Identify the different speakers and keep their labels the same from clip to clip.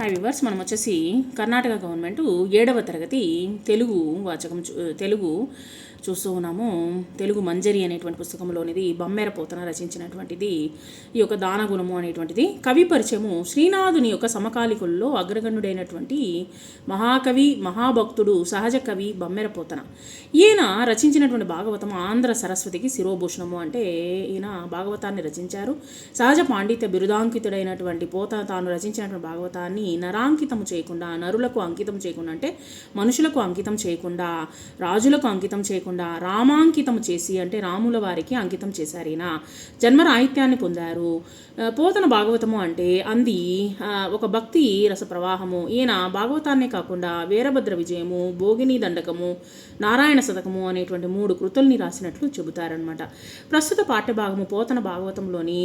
Speaker 1: Hi viewers, మనం వచ్చేసి Karnataka government 7వ తరగతి తెలుగు వాచకం తెలుగు చూస్తూ ఉన్నాము. తెలుగు మంజరి అనేటువంటి పుస్తకంలోనిది బమ్మెర పోతన రచించినటువంటిది ఈ యొక్క దానగుణము అనేటువంటిది. కవి పరిచయము శ్రీనాథుని యొక్క సమకాలికుల్లో అగ్రగణ్యుడైనటువంటి మహాకవి మహాభక్తుడు సహజ కవి బమ్మెర పోతన. ఈయన రచించినటువంటి భాగవతం ఆంధ్ర సరస్వతికి శిరోభూషణము. అంటే ఈయన భాగవతాన్ని రచించారు. సహజ పాండిత్య బిరుదాంకితుడైనటువంటి పోతన తాను రచించినటువంటి భాగవతాన్ని నరాంకితము చేయకుండా, నరులకు అంకితం చేయకుండా, అంటే మనుషులకు అంకితం చేయకుండా, రాజులకు అంకితం చేయకుండా రామాంకితం చేసి, అంటే రాముల వారికి అంకితం చేశారు. ఈయన జన్మరాహిత్యాన్ని పొందారు. పోతన భాగవతము అంటే అంది ఒక భక్తి రస ప్రవాహము. ఈయన భాగవతాన్నే కాకుండా వీరభద్ర విజయము, భోగిని దండకము, నారాయణ శతకము అనేటువంటి 3 కృతుల్ని రాసినట్లు చెబుతారనమాట. ప్రస్తుత పాఠ్యభాగము పోతన భాగవతంలోని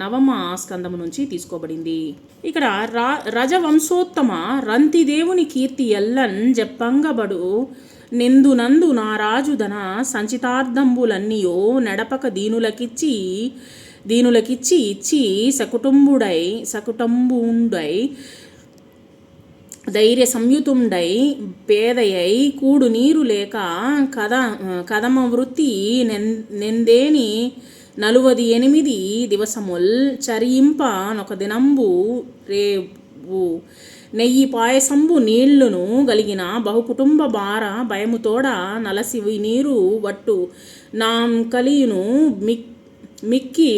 Speaker 1: నవమ స్కందము నుంచి తీసుకోబడింది. ఇక్కడ రజవంశోత్తమ రంతిదేవుని కీర్తి ఎల్లన్ జప్పంగబడు నెందునందు నా రాజుదన సంచితార్థంబులన్నీయో నడపక దీనులకిచ్చి ఇచ్చి సకుటుంబుండై ధైర్య సంయుతుండై పేదయై కూడు నీరు లేక కదమ వృత్తి నెందేని 48 దివసముల్ చరింప నొక దినంబు రేవు నెయ్యి పాయసంబు నీళ్లును గలిగిన బహుకుటుంబ భార భయముతోడ నలసివి నీరు వట్టు నాం కలియును మిక్కి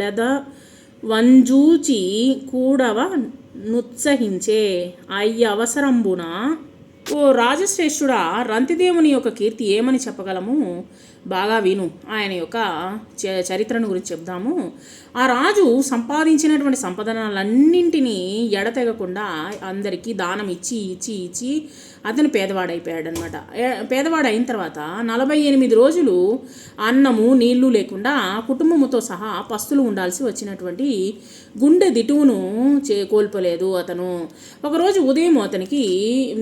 Speaker 1: లెదవంజూచి కూడవ నుత్సహించే అయ్య అవసరంబున. ఓ రాజశ్రేష్ఠుడా, రంతిదేవుని యొక్క కీర్తి ఏమని చెప్పగలము? బాగా విను. ఆయన యొక్క చరిత్రను గురించి చెప్దాము. ఆ రాజు సంపాదించినటువంటి సంపదనలన్నింటినీ ఎడతెగకుండా అందరికీ దానం ఇచ్చి అతను పేదవాడైపోయాడు అనమాట. పేదవాడు అయిన తర్వాత 48 రోజులు అన్నము నీళ్లు లేకుండా కుటుంబముతో సహా పస్తులు ఉండాల్సి వచ్చినటువంటి గుండె దిటువును కోల్పోలేదు అతను. ఒకరోజు ఉదయం అతనికి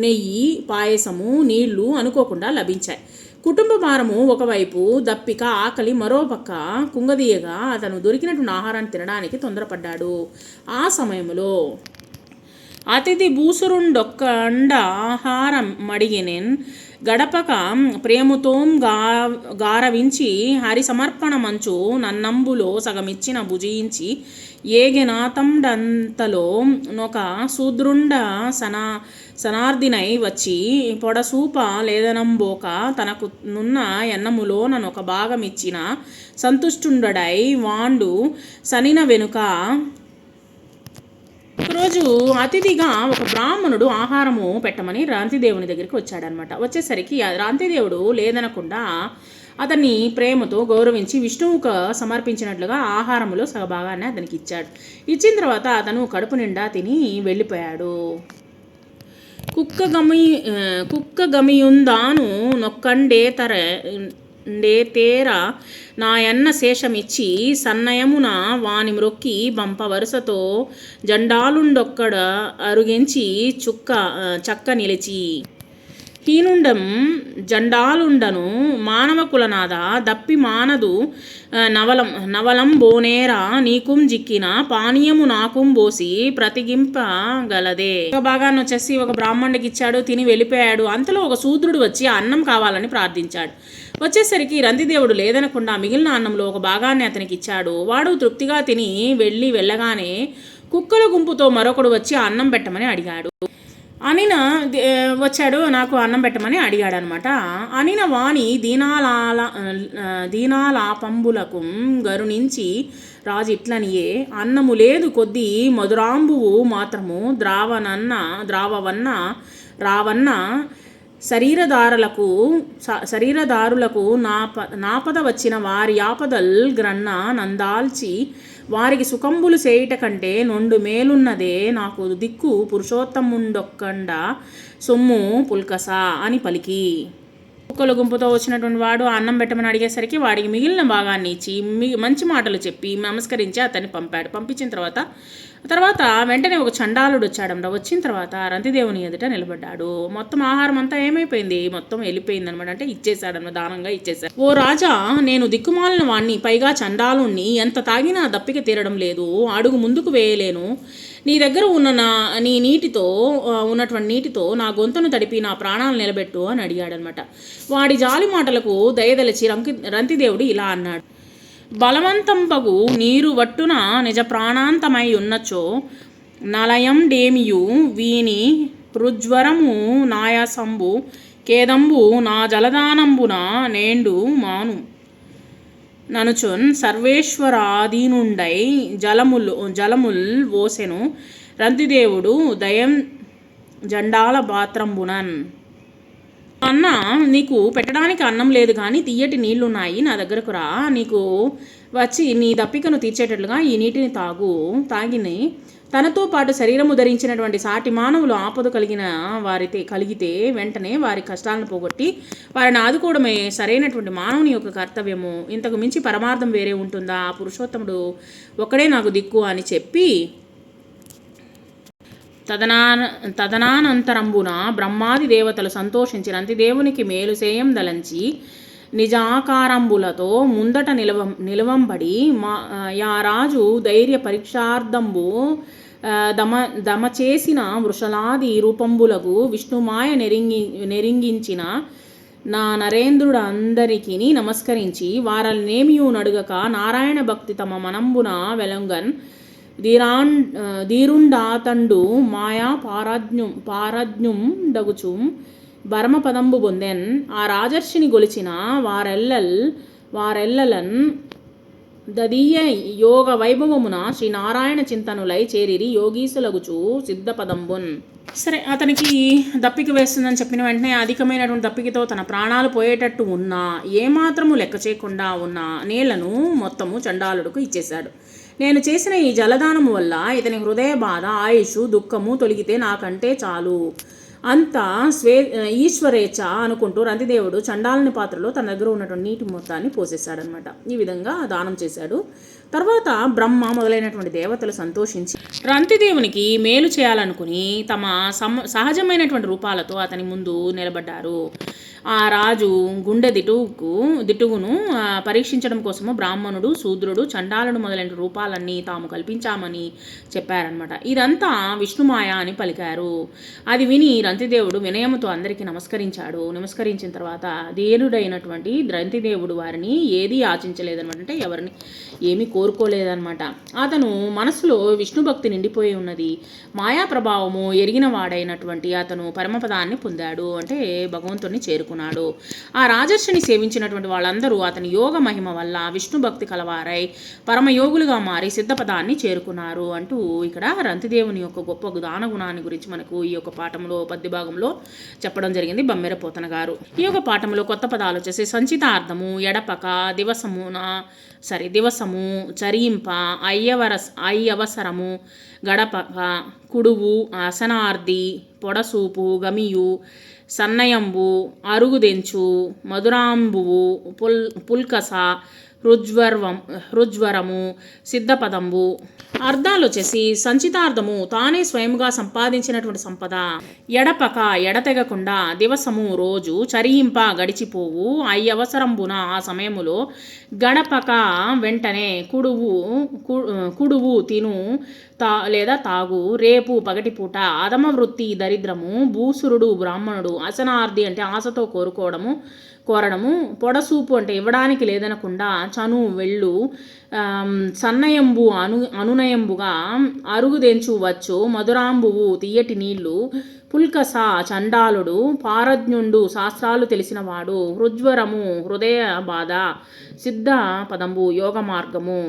Speaker 1: నెయ్యి, పాయసము, నీళ్లు అనుకోకుండా లభించాయి. కుటుంబ భారము ఒకవైపు, దప్పిక, ఆకలి మరోపక్క కుంగదీయగా అతను దొరికినటువంటి ఆహారాన్ని తినడానికి తొందరపడ్డాడు. ఆ సమయంలో అతిథి భూసురుండొక్కండ ఆహారం మడిగినెన్ గడపక ప్రేమతోం గారవించి హరి సమర్పణ మంచు నన్నంబులో సగమిచ్చిన భుజించి ఏగెనాతండంతలో నొక శూద్రుండ సనార్దినై వచ్చి పొడసూప లేదనంబోక తనకు నున్న ఎన్నములో ననొక భాగమిచ్చిన సంతుష్టుండడై వాండు సనిన వెనుక. ఒకరోజు అతిథిగా ఒక బ్రాహ్మణుడు ఆహారము పెట్టమని రాంతిదేవుని దగ్గరికి వచ్చాడనమాట. వచ్చేసరికి రాంతిదేవుడు లేదనకుండా అతన్ని ప్రేమతో గౌరవించి విష్ణువుకు సమర్పించినట్లుగా ఆహారములో సగభాగాన్ని అతనికి ఇచ్చాడు. ఇచ్చిన తర్వాత అతను కడుపు నిండా తిని వెళ్ళిపోయాడు. కుక్క గమియుందాను నొక్కండే తేర నాయన్న శేషమిచ్చి సన్నయమున వాని మ్రొక్కి బంప వరుసతో జండాలుండొక్కడ అరుగెంచి చక్క నిలిచి హీనుండం జండాలుండను మానవ కులనాద దప్పి మానదు నవలం బోనేరా నీకుం జిక్కిన పానీయము నాకుం బోసి ప్రతిగింపగలదే. ఒక భాగాన్ని వచ్చేసి ఒక బ్రాహ్మణుడికి ఇచ్చాడు, తిని వెళ్ళిపోయాడు. అంతలో ఒక శూద్రుడు వచ్చి అన్నం కావాలని ప్రార్థించాడు. వచ్చేసరికి రంతిదేవుడు లేదనకుండా మిగిలిన అన్నంలో ఒక భాగాన్ని అతనికి ఇచ్చాడు. వాడు తృప్తిగా తిని వెళ్ళగానే కుక్కల గుంపుతో మరొకడు వచ్చి అన్నం పెట్టమని అడిగాడు. అనిన వచ్చాడు, నాకు అన్నం పెట్టమని అడిగాడు అనమాట. అనిన వాణి దీనాలాపంబులకు గరునించి రాజు ఇట్లనియే అన్నము లేదు కొద్దీ మధురాంబువు మాత్రము రావన్న శరీరదారులకు నాపద వచ్చిన వారి ఆపదల్ గ్రన్న నందాల్చి వారికి సుఖంబులు చేయుట కంటే నొండు మేలున్నదే నాకు దిక్కు పురుషోత్తముండొక్కండ సొమ్ము పుల్కస అని పలికి. కుక్కల గుంపుతో వచ్చినటువంటి వాడు అన్నం పెట్టమని అడిగేసరికి వాడికి మిగిలిన భాగాన్ని ఇచ్చి మంచి మాటలు చెప్పి నమస్కరించి అతన్ని పంపించిన తర్వాత వెంటనే ఒక చండాలుడు వచ్చాడన్నమాట. వచ్చిన తర్వాత రంతిదేవుని ఎదుట నిలబడ్డాడు. మొత్తం ఆహారం అంతా ఏమైపోయింది, మొత్తం వెళ్ళిపోయింది అనమాట. అంటే ఇచ్చేసాడన్నమాట, దానంగా ఇచ్చేసాడు. ఓ రాజా, నేను దిక్కుమాలిన వాణ్ణి, పైగా చండాలుణ్ణి, ఎంత తాగినా దప్పిక తీరడం లేదు, అడుగు ముందుకు వేయలేను. నీ దగ్గర ఉన్న నీ నీటితో ఉన్నటువంటి నీటితో నా గొంతును తడిపి నా ప్రాణాలు నిలబెట్టు అని అడిగాడనమాట. వాడి జాలి మాటలకు దయదలిచి రంతిదేవుడు ఇలా అన్నాడు: బలవంతంపగు నీరు వట్టున నిజ ప్రాణాంతమై ఉన్నచో నలయం డేమియు వీని రుజ్వరము నాయాసంబు కేదంబు నా జలదానంబున నేండు మాను ననుచున్ సర్వేశ్వరాధీనుండై జలముల్ ఓసెను రంతిదేవుడు దయం జండాల బాత్రంబునన్. అన్న, నీకు పెట్టడానికి అన్నం లేదు కానీ తీయటి నీళ్లున్నాయి, నా దగ్గరకు రా, నీకు వచ్చి నీ దప్పికను తీర్చేటట్లుగా ఈ నీటిని తాగిని తనతో పాటు శరీరము ధరించినటువంటి సాటి మానవులు ఆపద కలిగితే వెంటనే వారి కష్టాలను పోగొట్టి వారిని ఆదుకోవడమే సరైనటువంటి మానవుని యొక్క కర్తవ్యము. ఇంతకు మించి పరమార్థం వేరే ఉంటుందా? ఆ పురుషోత్తముడు ఒక్కడే నాకు దిక్కు అని చెప్పి తదనానంతరంబున బ్రహ్మాది దేవతలు సంతోషించి రంతిదేవునికి మేలు సేయం దలంచి నిజాకారంబులతో ముందట నిలవంబడి యా రాజు ధైర్య పరీక్షార్థంబు దమచేసిన వృషలాది రూపంబులకు విష్ణుమాయ నెరింగించిన నా నరేంద్రుడందరికీ నమస్కరించి వారల్నేమియూ నడుగక నారాయణ భక్తి తమ మనంబున వెలంగన్ ధీరుండాతండు మాయా పారాజ్ఞుం డగుచుం భరమపదంబు బొందెన్. ఆ రాజర్షిని గొలిచిన వారెల్లలన్ దదీయ యోగ వైభవమున శ్రీనారాయణ చింతనులై చేరిరి యోగీసులగుచు సిద్ధపదంబున్. సరే, అతనికి దప్పిక వేస్తుందని చెప్పిన వెంటనే అధికమైనటువంటి దప్పికతో తన ప్రాణాలు పోయేటట్టు ఉన్నా ఏమాత్రము లెక్క చేయకుండా ఉన్న నీళ్లను మొత్తము చండాలుడుకు ఇచ్చేశాడు. నేను చేసిన ఈ జలదానము వల్ల ఇతని హృదయ బాధ, ఆయుష్, దుఃఖము తొలగితే నాకంటే చాలు, అంతా ఈశ్వరేచ్ఛ అనుకుంటూ రంతిదేవుడు చండాలని పాత్రలో తన దగ్గర ఉన్నటువంటి నీటి మొత్తాన్ని పోసేశాడనమాట. ఈ విధంగా దానం చేశాడు. తర్వాత బ్రహ్మ మొదలైనటువంటి దేవతలు సంతోషించి రంతిదేవునికి మేలు చేయాలనుకుని తమ సహజమైనటువంటి రూపాలతో అతని ముందు నిలబడ్డారు. ఆ రాజు గుండె దిటుగును పరీక్షించడం కోసము బ్రాహ్మణుడు, శూద్రుడు, చండాలుడు మొదలైన రూపాలన్నీ తాము కల్పించామని చెప్పారనమాట. ఇదంతా విష్ణుమాయ అని పలికారు. అది విని రంతిదేవుడు వినయముతో అందరికీ నమస్కరించిన తర్వాత ధీరుడైనటువంటి రంతిదేవుడు వారిని ఏదీ ఆచించలేదనమాట. అంటే ఎవరిని ఏమీ కోరుకోలేదనమాట. అతను మనసులో విష్ణుభక్తి నిండిపోయి ఉన్నది. మాయా ప్రభావము ఎరిగిన వాడైనటువంటి అతను పరమపదాన్ని పొందాడు, అంటే భగవంతుడిని చేరుకున్నాడు. ఆ రాజర్షిని సేవించినటువంటి వాళ్ళందరూ అతని యోగ మహిమ వల్ల విష్ణు భక్తి కలవారై పరమయోగులుగా మారి సిద్ధపదాన్ని చేరుకున్నారు అంటూ ఇక్కడ రంతిదేవుని యొక్క గొప్ప దాన గుణాన్ని గురించి మనకు ఈ యొక్క పాఠంలో పద్యభాగంలో చెప్పడం జరిగింది బమ్మెర పోతన గారు. ఈ యొక్క పాఠంలో కొత్త పదాలు వచ్చేసి సంచితార్థము, ఎడపక, దివసము, చరింప, అయ్యవసరము, గడపక, కుడువు, అసనార్ది, పొడసూపు, గమియు, సన్నయంబు, అరుగుదెంచు, మధురాంబువు, పుల్కస, రుజ్వరము, సిద్ధపదంబు. అర్థాలు వచ్చేసి సంచితార్థము తానే స్వయంగా సంపాదించినటువంటి సంపద, ఎడపక ఎడతెగకుండా, దివసము రోజు, చరింప గడిచిపోవు, అయ్యవసరంబున ఆ సమయములో, గడపక వెంటనే, కుడువు తిను లేదా తాగు, రేపు పగటిపూట, అధమ వృత్తి దరిద్రము, భూసురుడు బ్రాహ్మణుడు, అసనార్ది అంటే ఆశతో కోరడము, పొడసూపు అంటే ఇవ్వడానికి లేదనకుండా, చను వెళ్ళు, సన్నయంబు అనునయంబుగా, అరుగుదెంచు వచ్చు, మధురాంబువు తీయటి నీళ్లు, పుల్కస చండాలుడు, పారజ్ఞుండు శాస్త్రాలు తెలిసినవాడు, రుజ్వరము హృదయ బాధ, సిద్ధ పదంబు యోగ మార్గము.